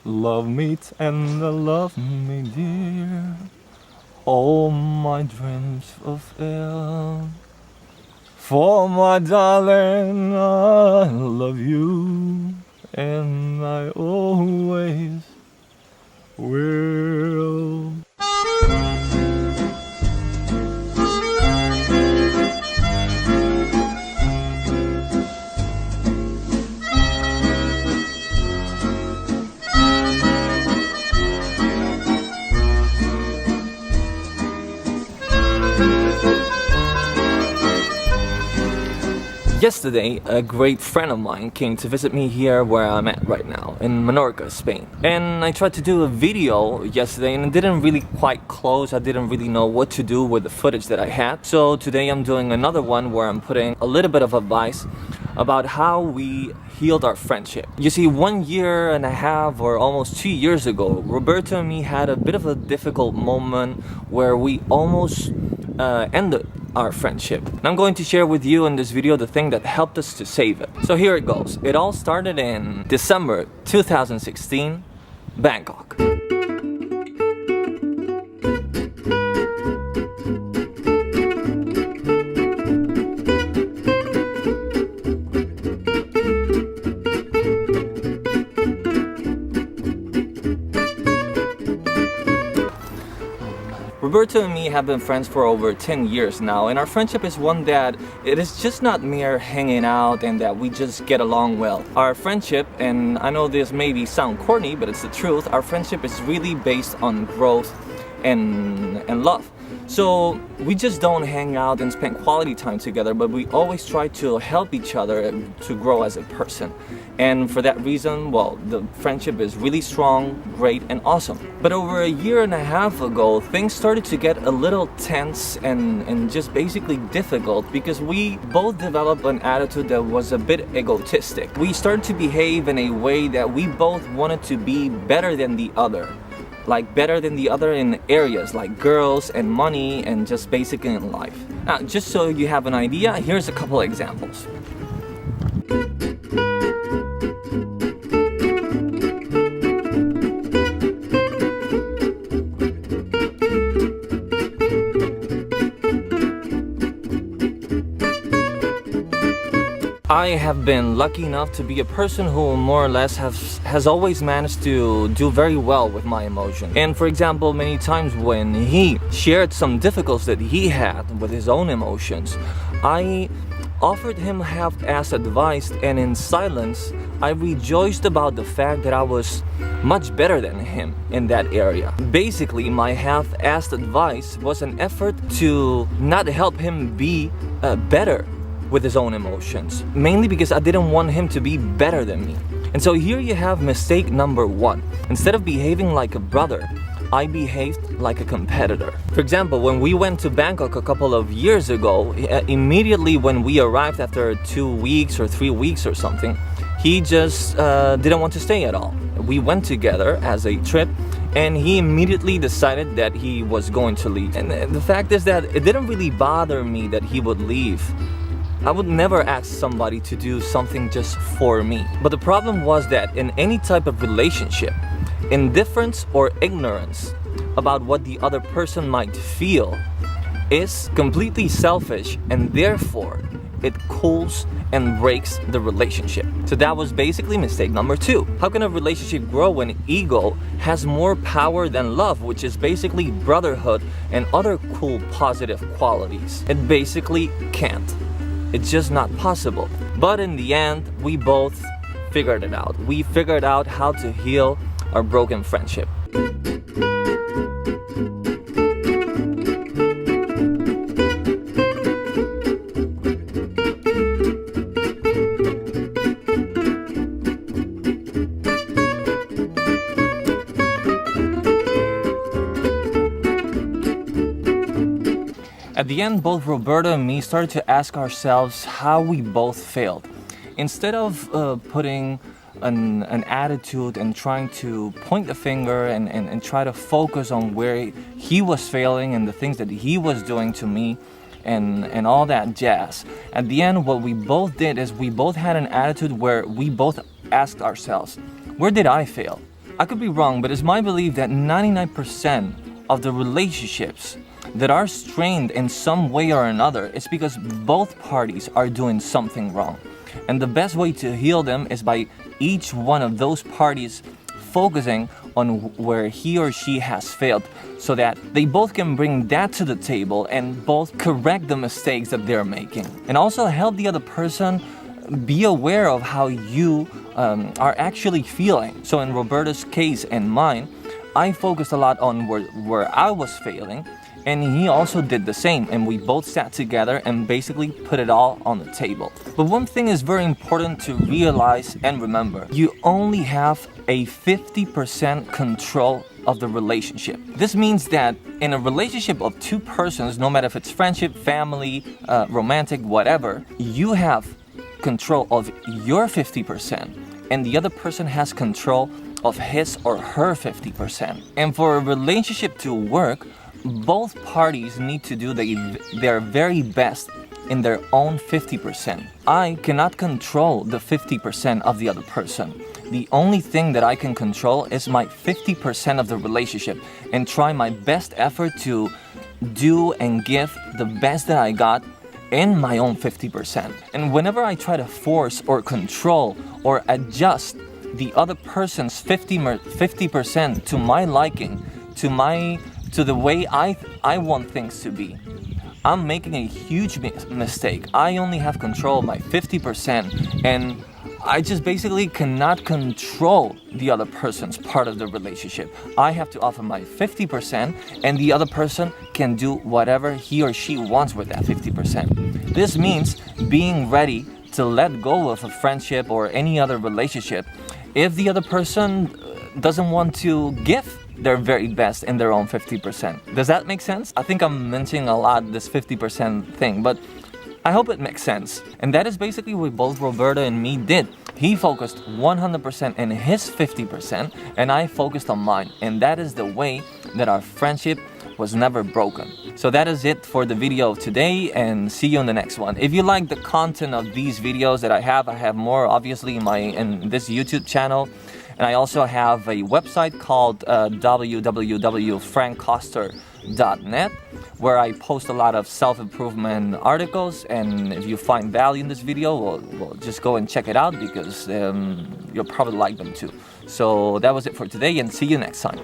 Love me tender, love me dear. All my dreams fulfill. For my darling, I love you, and I always will. Yesterday, a great friend of mine came to visit me here where I'm at right now, in Menorca, Spain. And I tried to do a video yesterday and it didn't really quite close. I didn't really know what to do with the footage that I had. So today I'm doing another one where I'm putting a little bit of advice about how we healed our friendship. You see, 1.5 years or almost 2 years ago, Roberto and me had a bit of a difficult moment where we almost ended our friendship. And I'm going to share with you in this video the thing that helped us to save it. So here it goes. It all started in December 2016, Bangkok. Roberto and me have been friends for over 10 years now, and our friendship is one that it is just not mere hanging out and that we just get along well. Our friendship, and I know this maybe sound corny, but it's the truth, our friendship is really based on growth and love. So we just don't hang out and spend quality time together, but we always try to help each other to grow as a person. And for that reason, well, the friendship is really strong, great, and awesome. But over 1.5 years ago, things started to get a little tense and just basically difficult because we both developed an attitude that was a bit egotistic. We started to behave in a way that we both wanted to be better than the other. Like better than the other in areas like girls and money and just basically in life. Now, just so you have an idea, here's a couple examples. I have been lucky enough to be a person who more or less has always managed to do very well with my emotions. And for example, many times when he shared some difficulties that he had with his own emotions, I offered him half-assed advice, and in silence, I rejoiced about the fact that I was much better than him in that area. Basically, my half-assed advice was an effort to not help him be better with his own emotions, mainly because I didn't want him to be better than me. And so here you have mistake number 1. Instead of behaving like a brother, I behaved like a competitor. For example, when we went to Bangkok a couple of years ago, immediately when we arrived after 2 weeks or 3 weeks or something, he just didn't want to stay at all. We went together as a trip, and he immediately decided that he was going to leave. And the fact is that it didn't really bother me that he would leave. I would never ask somebody to do something just for me. But the problem was that in any type of relationship, indifference or ignorance about what the other person might feel is completely selfish, and therefore it cools and breaks the relationship. So that was basically mistake number 2. How can a relationship grow when ego has more power than love, which is basically brotherhood and other cool positive qualities? It basically can't. It's just not possible. But in the end, we both figured it out. We figured out how to heal our broken friendship. At the end, both Roberto and me started to ask ourselves how we both failed. Instead of putting an attitude and trying to point the finger and try to focus on where he was failing and the things that he was doing to me and all that jazz, at the end what we both did is we both had an attitude where we both asked ourselves, where did I fail? I could be wrong, but it's my belief that 99% of the relationships that are strained in some way or another is because both parties are doing something wrong. And the best way to heal them is by each one of those parties focusing on where he or she has failed, so that they both can bring that to the table and both correct the mistakes that they're making. And also help the other person be aware of how you are actually feeling. So in Roberta's case and mine, I focused a lot on where I was failing, and he also did the same, and we both sat together and basically put it all on the table. But one thing is very important to realize and remember: you only have a 50% control of the relationship. This means that in a relationship of two persons, no matter if it's friendship, family, romantic, whatever, you have control of your 50%, and the other person has control of his or her 50%. And for a relationship to work, both parties need to do their very best in their own 50%. I cannot control the 50% of the other person. The only thing that I can control is my 50% of the relationship, and try my best effort to do and give the best that I got in my own 50%. And whenever I try to force or control or adjust the other person's 50% to my liking, to the way I want things to be, I'm making a huge mistake. I only have control of my 50%, and I just basically cannot control the other person's part of the relationship. I have to offer my 50%, and the other person can do whatever he or she wants with that 50%. This means being ready to let go of a friendship or any other relationship if the other person doesn't want to give their very best in their own 50%. Does that make sense? I think I'm mentioning a lot this 50% thing, but I hope it makes sense. And that is basically what both Roberta and me did. He focused 100% in his 50%, and I focused on mine. And that is the way that our friendship was never broken. So that is it for the video of today, and see you in the next one. If you like the content of these videos that I have more obviously in this YouTube channel. And I also have a website called www.frankkoster.net, where I post a lot of self-improvement articles. And if you find value in this video, well, just go and check it out, because you'll probably like them too. So that was it for today, and see you next time.